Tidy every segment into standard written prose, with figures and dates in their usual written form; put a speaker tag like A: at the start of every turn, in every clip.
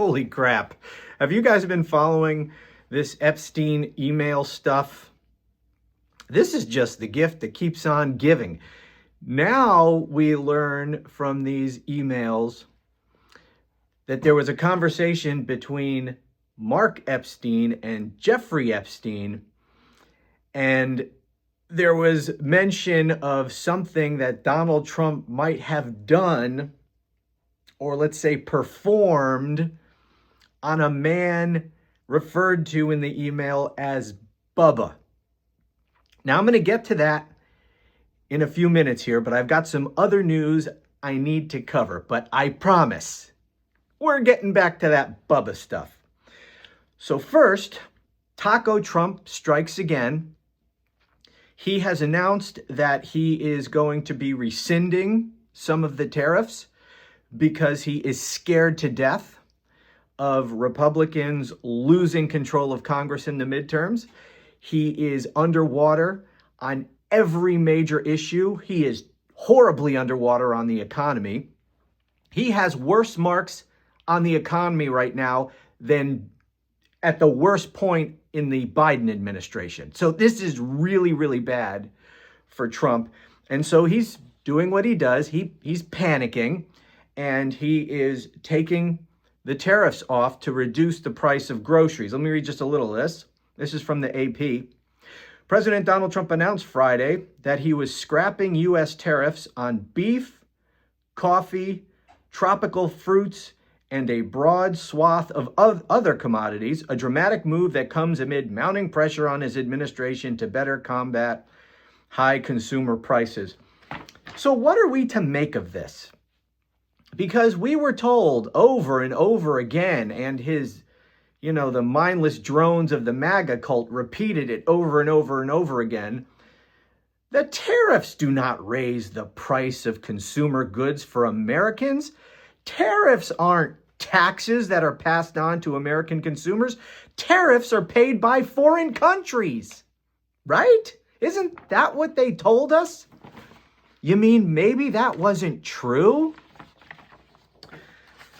A: Holy crap. Have you guys been following this Epstein email stuff? This is just the gift that keeps on giving. Now we learn from these emails that there was a conversation between Mark Epstein and Jeffrey Epstein, and there was mention of something that Donald Trump might have done, or let's say performed, on a man referred to in the email as Bubba. Now, I'm going to get to that in a few minutes here, but I've got some other news I need to cover. But I promise we're getting back to that Bubba stuff. So first, Taco Trump strikes again. He has announced that he is going to be rescinding some of the tariffs because he is scared to death of Republicans losing control of Congress in the midterms. He is underwater on every major issue. He is horribly underwater on the economy. He has worse marks on the economy right now than at the worst point in the Biden administration. So this is really, really bad for Trump. And so he's doing what he does. He's panicking, and he is taking the tariffs off to reduce the price of groceries. Let me read just a little of this. This is from the AP. President Donald Trump announced Friday that he was scrapping U.S. tariffs on beef, coffee, tropical fruits, and a broad swath of other commodities, a dramatic move that comes amid mounting pressure on his administration to better combat high consumer prices. So what are we to make of this? Because we were told over and over again, and his, the mindless drones of the MAGA cult repeated it over and over and over again, that tariffs do not raise the price of consumer goods for Americans. Tariffs aren't taxes that are passed on to American consumers. Tariffs are paid by foreign countries, right? Isn't that what they told us? You mean maybe that wasn't true?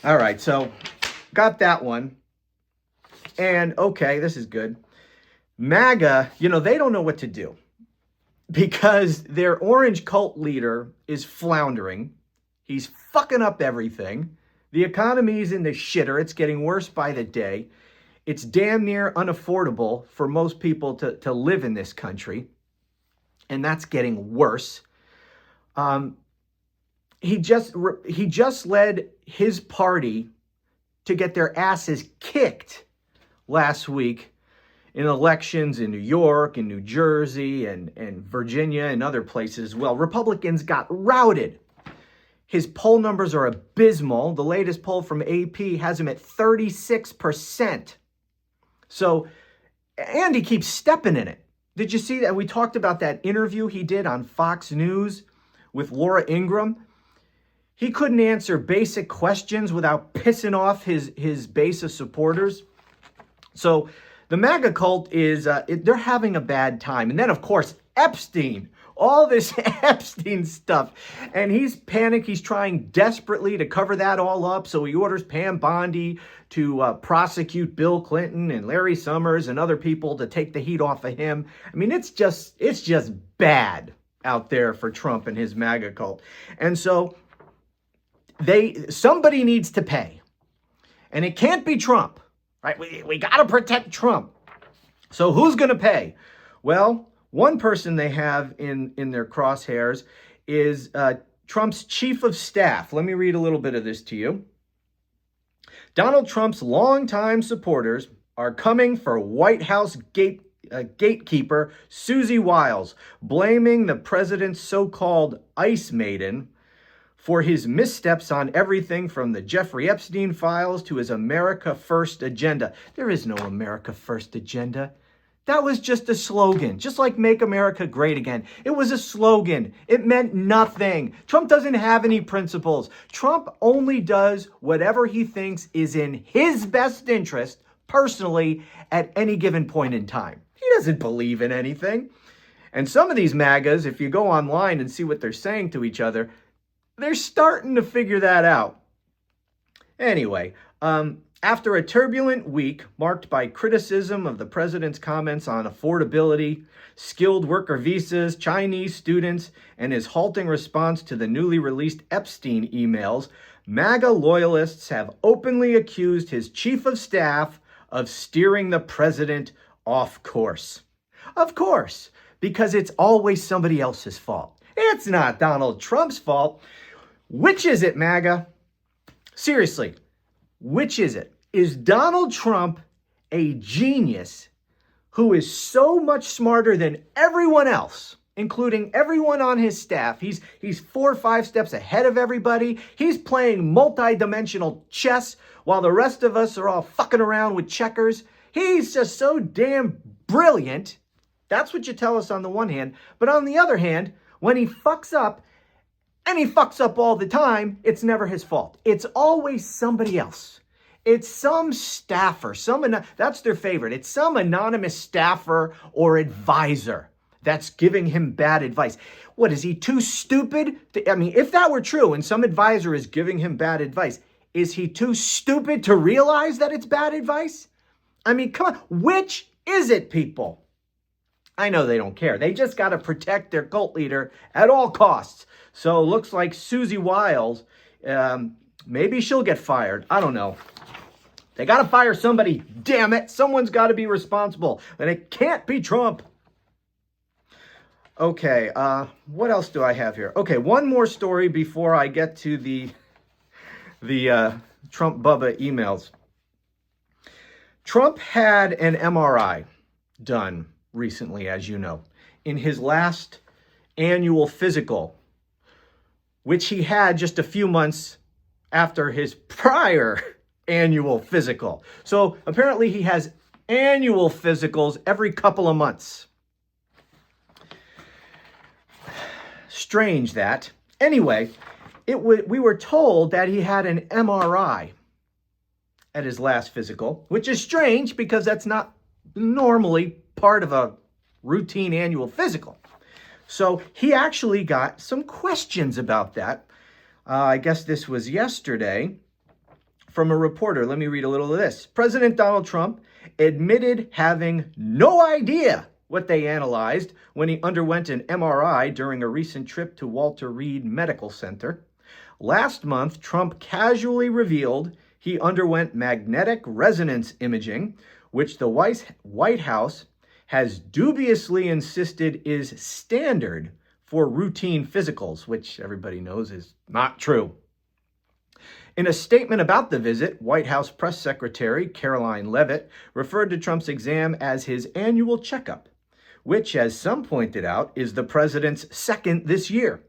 A: All right, so got that one. And okay, this is good. MAGA, they don't know what to do because their orange cult leader is floundering. He's fucking up everything. The economy's in the shitter. It's getting worse by the day. It's damn near unaffordable for most people to live in this country. And that's getting worse. He just led his party to get their asses kicked last week in elections in New York and New Jersey and Virginia and other places. Well, Republicans got routed. His poll numbers are abysmal. The latest poll from AP has him at 36%. So, and he keeps stepping in it. Did you see that? We talked about that interview he did on Fox News with Laura Ingraham. He couldn't answer basic questions without pissing off his base of supporters. So the MAGA cult is, they're having a bad time. And then, of course, Epstein, all this Epstein stuff. And he's panicked. He's trying desperately to cover that all up. So he orders Pam Bondi to prosecute Bill Clinton and Larry Summers and other people to take the heat off of him. I mean, it's just bad out there for Trump and his MAGA cult. And so somebody needs to pay. And it can't be Trump, right? We got to protect Trump. So who's going to pay? Well, one person they have in their crosshairs is Trump's chief of staff. Let me read a little bit of this to you. Donald Trump's longtime supporters are coming for White House gatekeeper Susie Wiles, blaming the president's so-called ice maiden for his missteps on everything from the Jeffrey Epstein files to his America First agenda. There is no America First agenda. That was just a slogan, just like Make America Great Again. It was a slogan. It meant nothing. Trump doesn't have any principles. Trump only does whatever he thinks is in his best interest personally at any given point in time. He doesn't believe in anything. And some of these MAGAs, if you go online and see what they're saying to each other, they're starting to figure that out. Anyway, After a turbulent week marked by criticism of the president's comments on affordability, skilled worker visas, Chinese students, and his halting response to the newly released Epstein emails, MAGA loyalists have openly accused his chief of staff of steering the president off course. Of course, because it's always somebody else's fault. It's not Donald Trump's fault. Which is it, MAGA? Seriously, which is it? Is Donald Trump a genius who is so much smarter than everyone else, including everyone on his staff? He's 4 or 5 steps ahead of everybody. He's playing multi-dimensional chess while the rest of us are all fucking around with checkers. He's just so damn brilliant. That's what you tell us on the one hand. But on the other hand, when he fucks up, and he fucks up all the time, it's never his fault. It's always somebody else. It's some staffer, that's their favorite. It's some anonymous staffer or advisor that's giving him bad advice. What, is he too stupid? If that were true and some advisor is giving him bad advice, is he too stupid to realize that it's bad advice? Come on, which is it, people? I know they don't care. They just got to protect their cult leader at all costs. So it looks like Susie Wiles, maybe she'll get fired. I don't know. They got to fire somebody, damn it. Someone's got to be responsible. And it can't be Trump. Okay, what else do I have here? Okay, one more story before I get to the Trump Bubba emails. Trump had an MRI done recently, as you know, in his last annual physical, which he had just a few months after his prior annual physical. So apparently he has annual physicals every couple of months. Strange that. Anyway, we were told that he had an MRI at his last physical, which is strange because that's not normally part of a routine annual physical. So he actually got some questions about that. I guess this was yesterday from a reporter. Let me read a little of this. President Donald Trump admitted having no idea what they analyzed when he underwent an MRI during a recent trip to Walter Reed Medical Center. Last month, Trump casually revealed he underwent magnetic resonance imaging, which the White House has dubiously insisted is standard for routine physicals, which everybody knows is not true. In a statement about the visit, White House Press Secretary Caroline Leavitt referred to Trump's exam as his annual checkup, which, as some pointed out, is the president's second this year.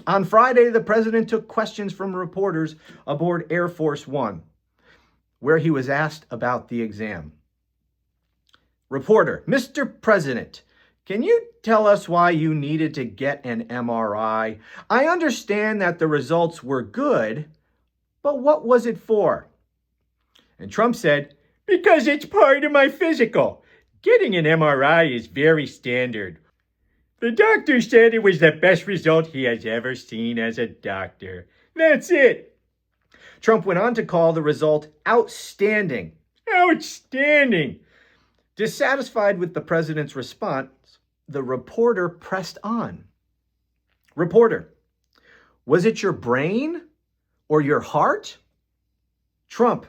A: On Friday, the president took questions from reporters aboard Air Force One, where he was asked about the exam. Reporter, Mr. President, can you tell us why you needed to get an MRI? I understand that the results were good, but what was it for? And Trump said, because it's part of my physical. Getting an MRI is very standard. The doctor said it was the best result he has ever seen as a doctor. That's it. Trump went on to call the result outstanding. Outstanding. Dissatisfied with the president's response, the reporter pressed on. Reporter, was it your brain or your heart? Trump,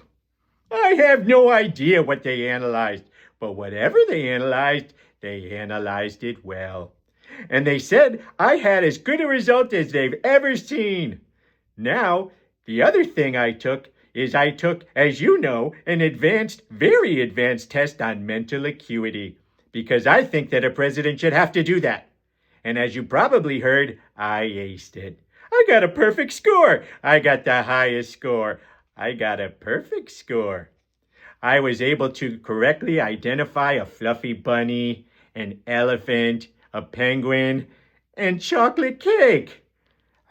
A: I have no idea what they analyzed, but whatever they analyzed it well. And they said I had as good a result as they've ever seen. Now, the other thing I took, as you know, an very advanced test on mental acuity, because I think that a president should have to do that. And as you probably heard, I aced it. I got a perfect score. I got the highest score. I got a perfect score. I was able to correctly identify a fluffy bunny, an elephant, a penguin, and chocolate cake.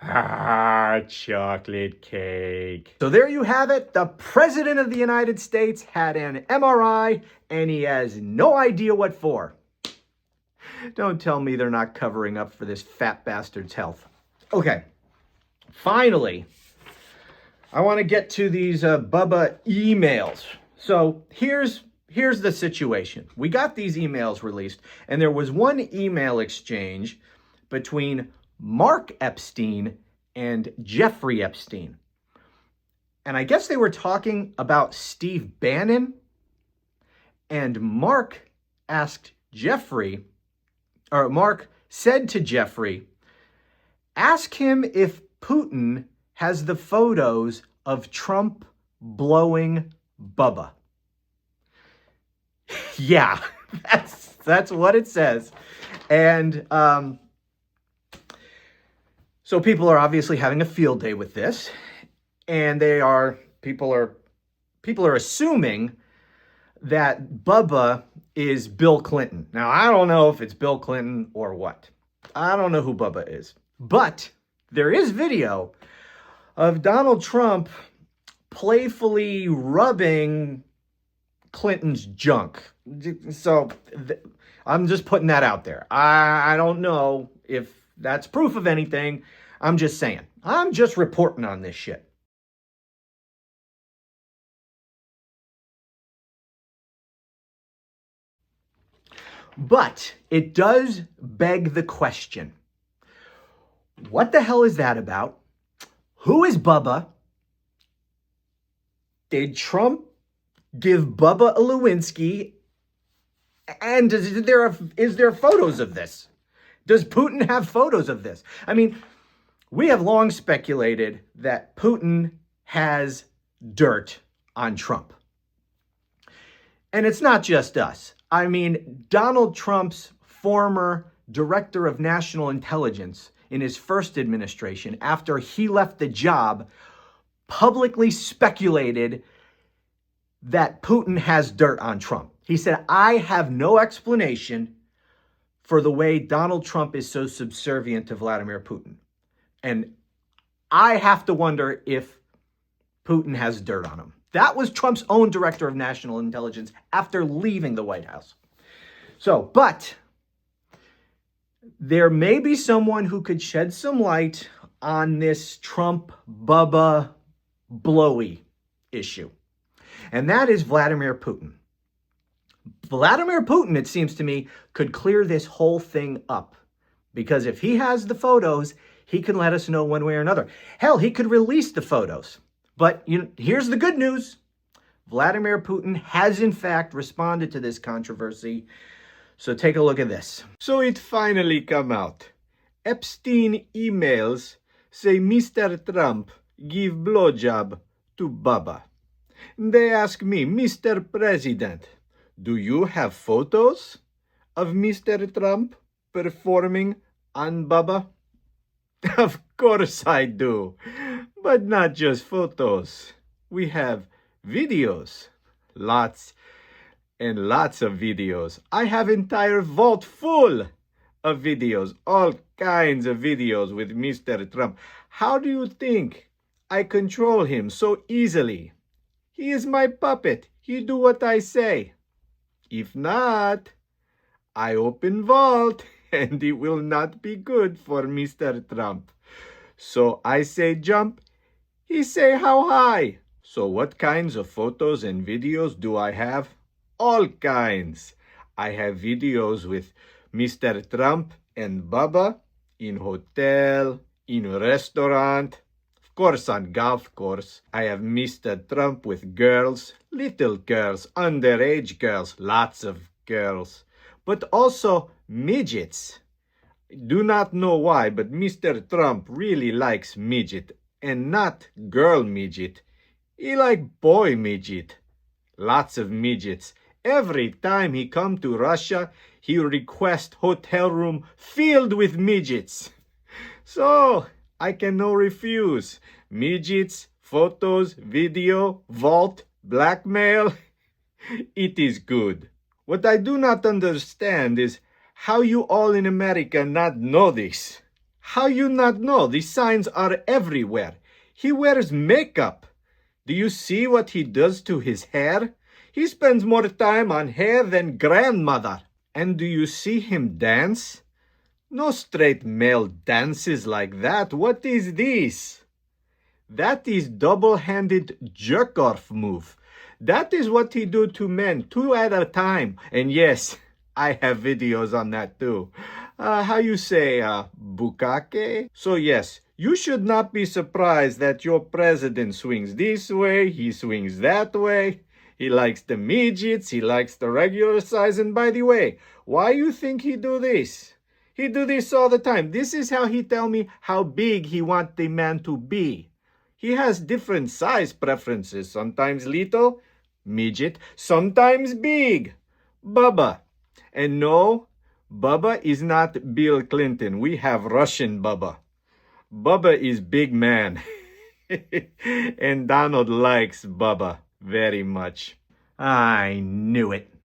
A: Ah, chocolate cake. So there you have it. The President of the United States had an MRI, and he has no idea what for. Don't tell me they're not covering up for this fat bastard's health. Okay, finally, I want to get to these Bubba emails. So here's the situation. We got these emails released, and there was one email exchange between Mark Epstein and Jeffrey Epstein. And I guess they were talking about Steve Bannon. And Mark asked Jeffrey, or Mark said to Jeffrey, ask him if Putin has the photos of Trump blowing Bubba. Yeah, that's what it says. And so people are obviously having a field day with this, and people are assuming that Bubba is Bill Clinton. Now, I don't know if it's Bill Clinton or what. I don't know who Bubba is. But there is video of Donald Trump playfully rubbing Clinton's junk. So I'm just putting that out there. I don't know if that's proof of anything. I'm just saying. I'm just reporting on this shit. But it does beg the question. What the hell is that about? Who is Bubba? Did Trump give Bubba a Lewinsky? And is there photos of this? Does Putin have photos of this? I mean, we have long speculated that Putin has dirt on Trump. And it's not just us. I mean, Donald Trump's former director of national intelligence in his first administration, after he left the job, publicly speculated that Putin has dirt on Trump. He said, I have no explanation for the way Donald Trump is so subservient to Vladimir Putin. And I have to wonder if Putin has dirt on him. That was Trump's own director of national intelligence after leaving the White House. So, but there may be someone who could shed some light on this Trump Bubba blowy issue. And that is Vladimir Putin. Vladimir Putin, it seems to me, could clear this whole thing up. Because if he has the photos, he can let us know one way or another. Hell, he could release the photos. But here's the good news. Vladimir Putin has, in fact, responded to this controversy. So take a look at this. So it finally come out. Epstein emails say Mr. Trump give blowjob to Bubba. They ask me, Mr. President, do you have photos of Mr. Trump performing on Bubba? Of course I do. But not just photos. We have videos. Lots and lots of videos. I have entire vault full of videos. All kinds of videos with Mr. Trump. How do you think I control him so easily? He is my puppet. He do what I say. If not, I open vault and it will not be good for Mr. Trump. So I say jump, he say how high. So what kinds of photos and videos do I have? All kinds. I have videos with Mr. Trump and Bubba in hotel, in restaurant, of course on golf course. I have Mr. Trump with girls, little girls, underage girls, lots of girls, but also midgets. Do not know why, but Mr. Trump really likes midget and not girl midget. He like boy midget. Lots of midgets. Every time he come to Russia, he request hotel room filled with midgets. So I can no refuse. Midgets, photos, video, vault, blackmail. It is good. What I do not understand is how you all in America not know this. How you not know? These signs are everywhere. He wears makeup. Do you see what he does to his hair? He spends more time on hair than grandmother. And do you see him dance? No straight male dances like that. What is this? That is double-handed jerk-off move. That is what he do to men, two at a time. And yes, I have videos on that too. How you say, bukake? So yes, you should not be surprised that your president swings this way, he swings that way. He likes the midgets, he likes the regular size. And by the way, why you think he do this? He do this all the time. This is how he tell me how big he want the man to be. He has different size preferences. Sometimes little, midget, sometimes big, Bubba. And no, Bubba is not Bill Clinton. We have Russian Bubba. Bubba is big man. And Donald likes Bubba very much. I knew it.